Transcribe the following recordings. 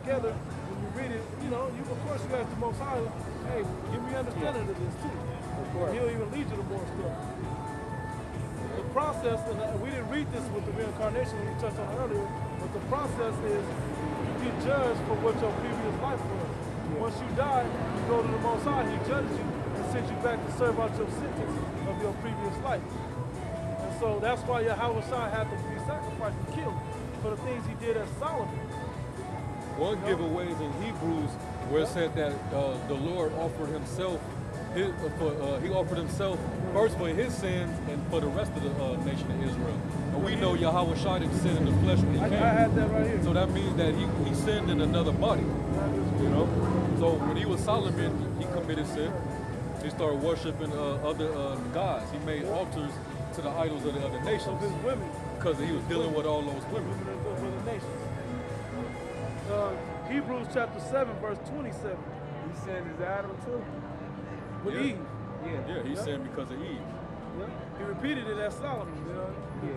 together, when you read it, you know, you of course you ask the Most High, hey, give me understanding of this too. Of course. He'll even lead you to more stuff. The process, and we didn't read this with the reincarnation when we touched on it earlier, but the process is you get judged for what your previous life was. Once you die, you go to the Most High, He judges you and sends you back to serve out your sentence of your previous life. And so that's why Yahweh Shai had to be sacrificed and killed for the things he did as Solomon. One giveaway is in Hebrews where it said that the Lord offered himself, he offered himself first for his sins and for the rest of the nation of Israel. And we know Yahweh Shai didn't sin in the flesh when he came. I had that right here. So that means that he sinned in another body. You know? So when he was Solomon, he committed sin. He started worshiping other gods. He made altars to the idols of the other nations. His women. Because he was dealing with all those women. For the nations. Hebrews chapter 7, verse 27. He sinned as Adam too. With Yeah. Eve. Yeah, he sinned because of Eve. Yeah. He repeated it as Solomon. You know? Yeah.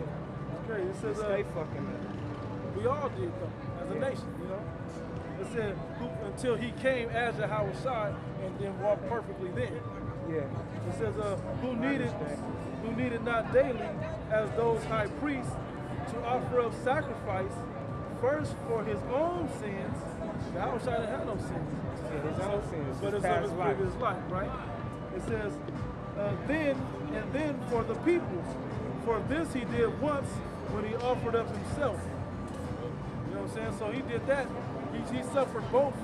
It's crazy. It says, Stay fucking up. we all did though, as a nation, you know. It said, until he came as Yahweh Shai and then walked perfectly then. Yeah. It says, who needed not daily as those high priests to offer up sacrifice first for his own sins. Yahweh Shai didn't have no sins. Yeah, his own sins. But it's of his previous life, right? It says, then for the peoples. For this he did once when he offered up himself. You know what I'm saying? So he did that. He suffered both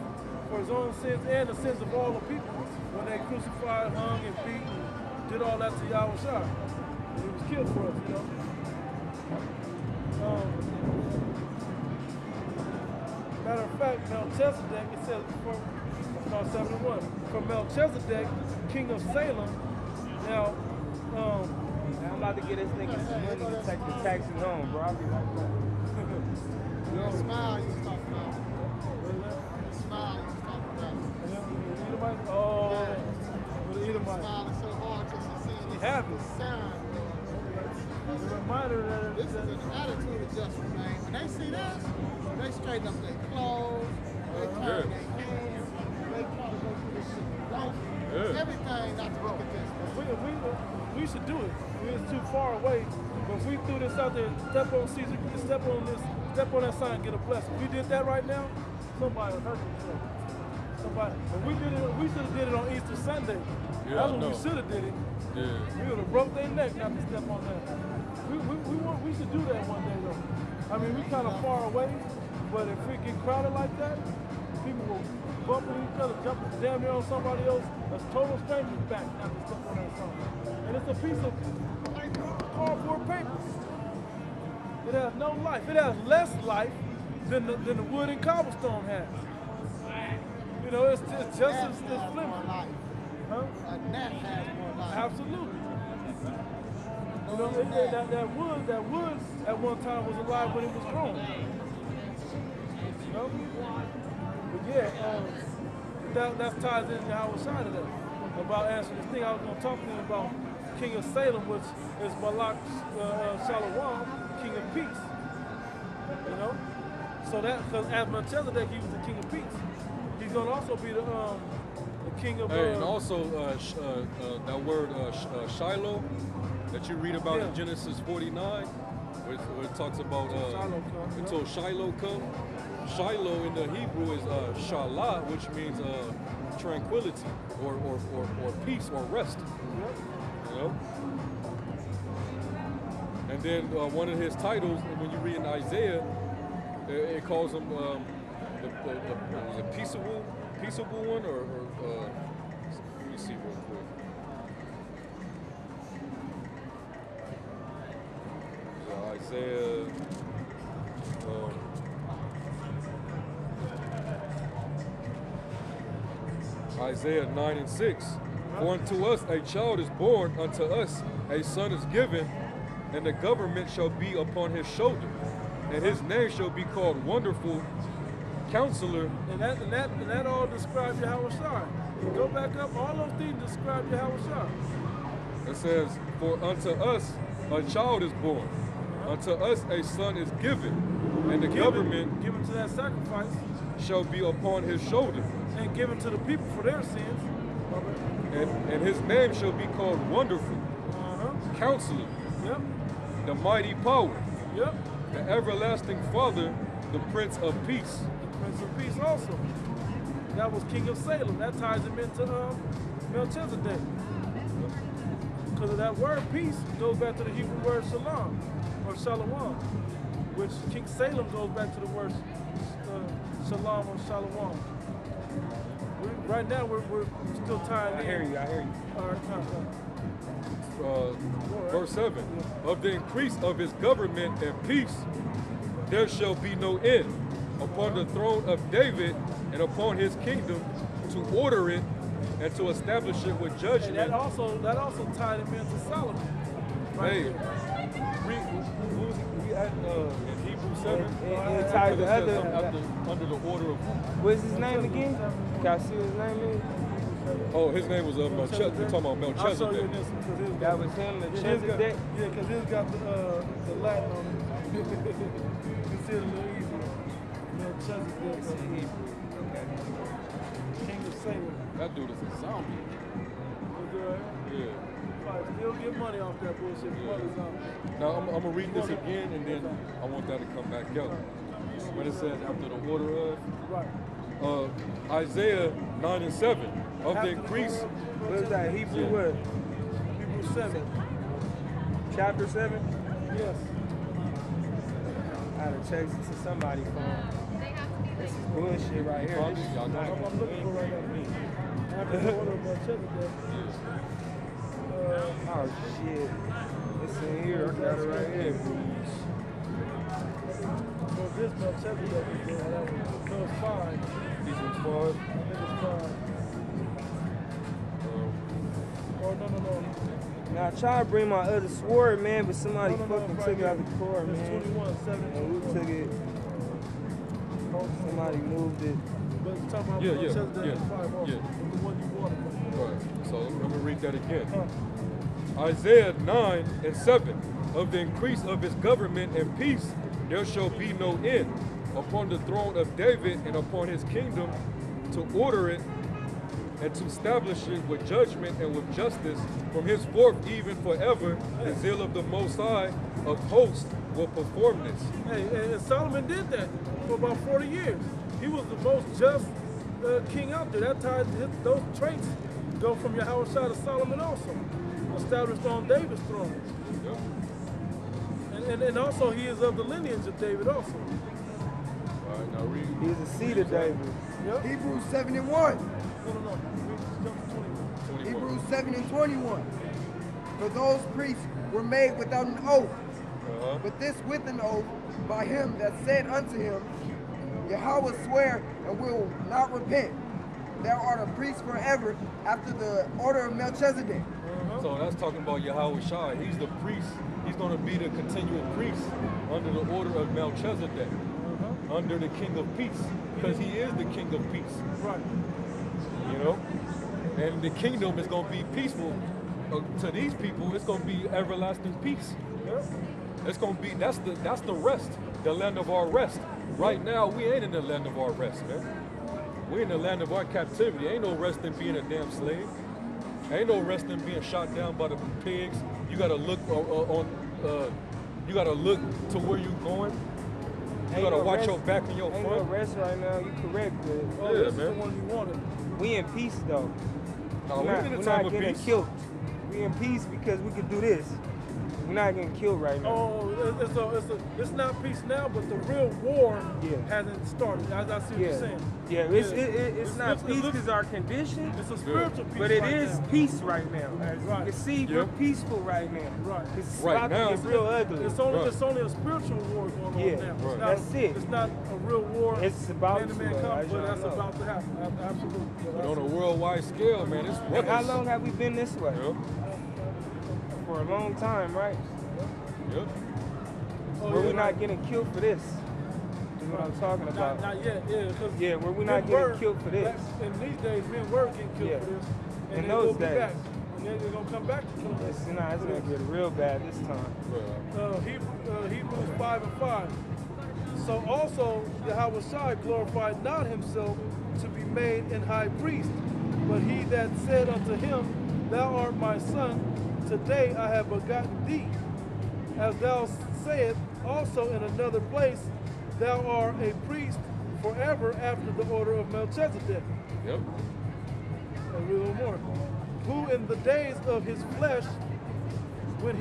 for his own sins and the sins of all the people when they crucified, hung, and beat, and did all that to Yahweh Shai. And he was killed for us, you know. Matter of fact, Melchizedek, it says, Psalm 71, from Melchizedek, king of Salem. Now, I'm about to get this nigga some money to take the taxes home, bro. I'll be right back. Smile you was talking about. Smile you was talking about. Oh, with the Edomite. Smiling so hard because she's seeing He have it. sound. The reminder that This is an attitude adjustment, man. When they see this, they straighten up their clothes, they turn their hands, they try to go through this shit right. Everything not to look at this. we should do it. It's too far away. But if we threw this out there, step on Caesar, step on that sign, get a blessing. If we did that right now, somebody would hurt themselves. Somebody. But we should have did it on Easter Sunday. Yeah, That's I when know. we should have did it. Yeah. We would have broke their neck not to step on that. We should do that one day though. I mean, we kind of far away, but if we get crowded like that, people will bump into each other, jump damn near on somebody else, that's total strangers back not to step on that something. And it's a piece of cardboard paper. It has no life. It has less life than the wood and cobblestone has. You know, it's just as More flimsy. life. Huh? A net has more life. Absolutely. You know, that wood at one time was alive when it was grown. You know? But yeah, that ties into Yahweh Shai today. About answering this thing, I was going to talk to him about King of Salem, which is Malak Shalom, King of Peace. You know? So that, because as Melchizedek, he was the King of Peace. He's going to also be the King of... Hey, and also that word Shiloh that you read about in Genesis 49, where it talks about until Shiloh come. Shiloh in the Hebrew is Shalah, which means tranquility or peace or rest. You know? And then one of his titles, when you read in Isaiah, it calls him the peaceable one, or let me see real quick. Isaiah. Isaiah 9 and 6. For unto us a child is born, unto us a son is given, and the government shall be upon his shoulder, and his name shall be called Wonderful Counselor. And that all describes Yahweh Shai. Go back up, all those things describe Yahweh Shai. It says, for unto us a child is born, unto us a son is given, and the government... Given to that sacrifice. shall be upon his shoulder, and given to the people for their sins. and his name shall be called Wonderful, Counselor, Yep. the Mighty Power, Yep. the Everlasting Father, the Prince of Peace. The Prince of Peace also. That was King of Salem. That ties him into Melchizedek. Because of that word peace goes back to the Hebrew word shalom or shalom, which King Salem goes back to the word shalom or shalom. Right now we're still tied in. I hear you. All right, Verse 7, of the increase of his government and peace, there shall be no end upon the throne of David and upon his kingdom, to order it and to establish it with And judgment. that also tied him into Solomon. Right Hey, there. read, what was it? We at in Hebrews 7. It ties the It says other. under the order of. What's his name again? Can I see what his name is? Oh, his name was Melchizedek. We're talking about I'll show you Melchizedek. this because his That was him, Melchizedek. Yeah, because his got the Latin on it. You can see it a little easier. Melchizedek, King of Salem. That dude is a zombie. Look right here. Yeah. Probably still get money off that bullshit. Yeah. Now I'm gonna read this again, and then I want that to come back out. When it says after the order of Right. Isaiah 9 and 7, of the increase. What is that? Hebrew what? Hebrews 7. Chapter 7? Yes. I had to text it to somebody's phone. This is bullshit right here. This is Y'all not know. I'm looking for right now. After the order of Melchizedek. Oh shit. It's in here. I got it right here. Well, this Melchizedek is there. That was 5. Ephesians 5. I think it's 5. Oh, no. Now I tried to bring my other sword, man, but somebody No, fucking right took it here. out the car, It's man. 21, 7. And who took it? Somebody moved it. But it's talking about Yeah, Melchizedek yeah, is 5 also. yeah. The one you wanted. Right. So let me read that again. Huh. Isaiah 9 and 7, of the increase of his government and peace, there shall be no end upon the throne of David and upon his kingdom, to order it and to establish it with judgment and with justice from henceforth even forever. The zeal of the Most High of hosts will perform this. Hey, and Solomon did that for about 40 years. He was the most just king out there. That ties those traits go from Yahweh to Solomon also, established on David's throne. Yep. And also he is of the lineage of David also. All right, now read. He's a seed of David. Yep. Hebrews 7 and 1. No. Read jump to 21. 21. Hebrews 7 and 21. For those priests were made without an oath, but this with an oath by him that said unto him, Yahweh swear and will not repent. Thou art a priest forever after the order of Melchizedek. So that's talking about Yahweh Shai. He's the priest. He's going to be the continual priest under the order of Melchizedek, under the King of Peace, because he is the King of Peace. Right. You know, and the kingdom is going to be peaceful to these people. It's going to be everlasting peace. Yep. It's going to be that's the rest, the land of our rest. Right now, we ain't in the land of our rest, man. We're in the land of our captivity. Ain't no rest in being a damn slave. Ain't no rest in being shot down by the pigs. You gotta look you gotta look to where you're going. You gotta watch your back and your Ain't no front. rest right now. You correct, but Oh, Yeah, this is the man. one you wanted. we in peace though. No, we're we're in not, a we're time not of getting peace. killed. We in peace because we can do this. We're not getting killed right now. Oh, it's not peace now, but the real war Yeah. hasn't started. I see what you're saying. Yeah, it's not it peace looks- because our condition, It's a spiritual peace. but it right is now. peace right now. As Right. you can see, Yep. we're peaceful right now. Right. It's Right about now. to get real ugly. It's only Right. it's only a spiritual war going on Yeah, now. It's right. not That's it. It's not a real war. It's about man to to, man as conflict, y'all but that's know. about to happen. Absolutely. But on a worldwide scale, man, it's And rugged. how long have we been this way? Yep. For a long time, right? Yep. Oh, Where yeah, we're not right. getting killed for this. Is what I'm talking about. Not yet, yeah. 'Cause Yeah, where we're men not getting were- killed for this. In these days, men were getting killed Yeah. for this. In And they those will be days. back. And then they're going to come back to kill us. It's gonna get real bad this time. Well, Hebrews 5 and 5 So also Yahweh glorified not himself to be made an high priest, but he that said unto him, Thou art my son, today I have begotten thee. As thou sayest also in another place, Thou art a priest forever after the order of Melchizedek. Yep. A little more. Who in the days of his flesh, when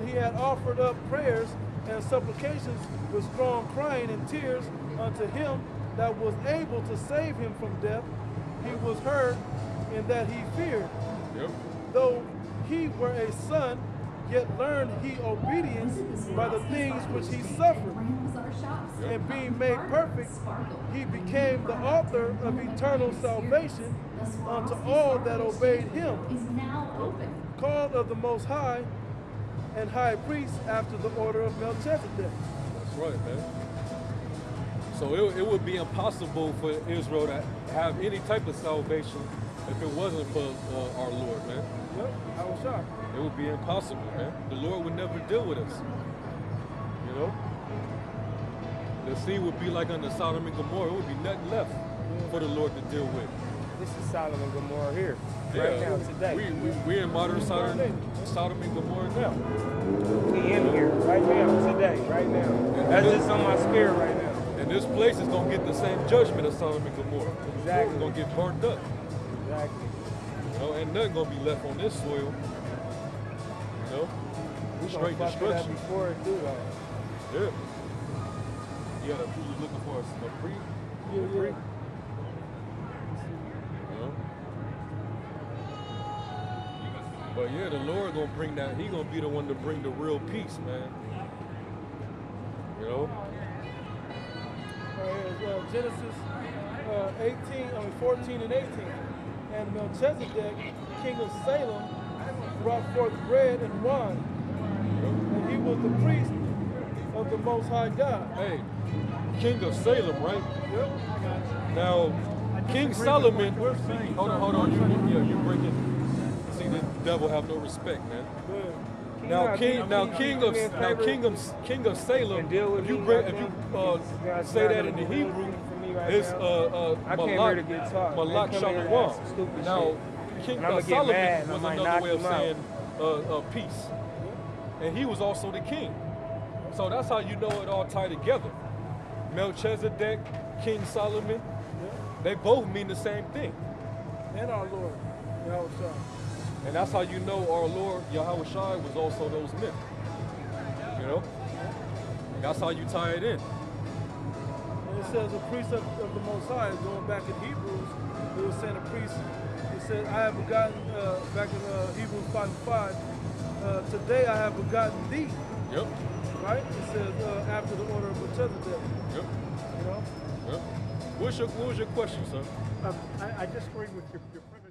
he had offered up prayers and supplications with strong crying and tears unto him that was able to save him from death, he was heard in that he feared. Yep. Though he were a son, yet learned he obedience by the things which he suffered. And being made perfect, he became the author of eternal salvation unto all that obeyed him, called of the Most High and high priest after the order of Melchizedek. That's right, man. So it would be impossible for Israel to have any type of salvation if it wasn't for our Lord, man. Yep, I was shocked. It would be impossible, man. The Lord would never deal with us. You know? The sea would be like under Sodom and Gomorrah. It would be nothing left for the Lord to deal with. This is Sodom and Gomorrah here, right now, today. We're in modern Sodom and Gomorrah now. We in here, right now, today, right now. That's just on my spirit right now. And this place is going to get the same judgment as Sodom and Gomorrah. Exactly. It's going to get burnt up. Exactly. You know, and nothing going to be left on this soil. You know? We Straight gonna fuck it up destruction. before it do though. Yeah. You looking for a pre? Yeah. But yeah, the Lord gonna bring that. He gonna be the one to bring the real peace, man. You know. Genesis 14 and 18. And Melchizedek, king of Salem, brought forth bread and wine, and he was the priest of the Most High God. Hey, king of Salem, right? Yep. Now, King Solomon. Hold on. You breaking. See, the devil have no respect, man. Now, king of Salem. If you say that in the Hebrew, it's Malak Shalom. Now, King Solomon was another way of saying peace, and he was also the king. So that's how you know it all tied together. Melchizedek, King Solomon, they both mean the same thing. And our Lord, Yahweh. And that's how you know our Lord, Yahweh Shai, was also those men. You know? That's how you tie it in. And it says a priest of the Most High, going back in Hebrews, it was saying a priest, it said, I have begotten, back in Hebrews 5:5, today I have begotten thee. Yep. Right? It says after the order of Melchizedek. Yep. You know? Yep. What was your question, sir? I just agree with your premise.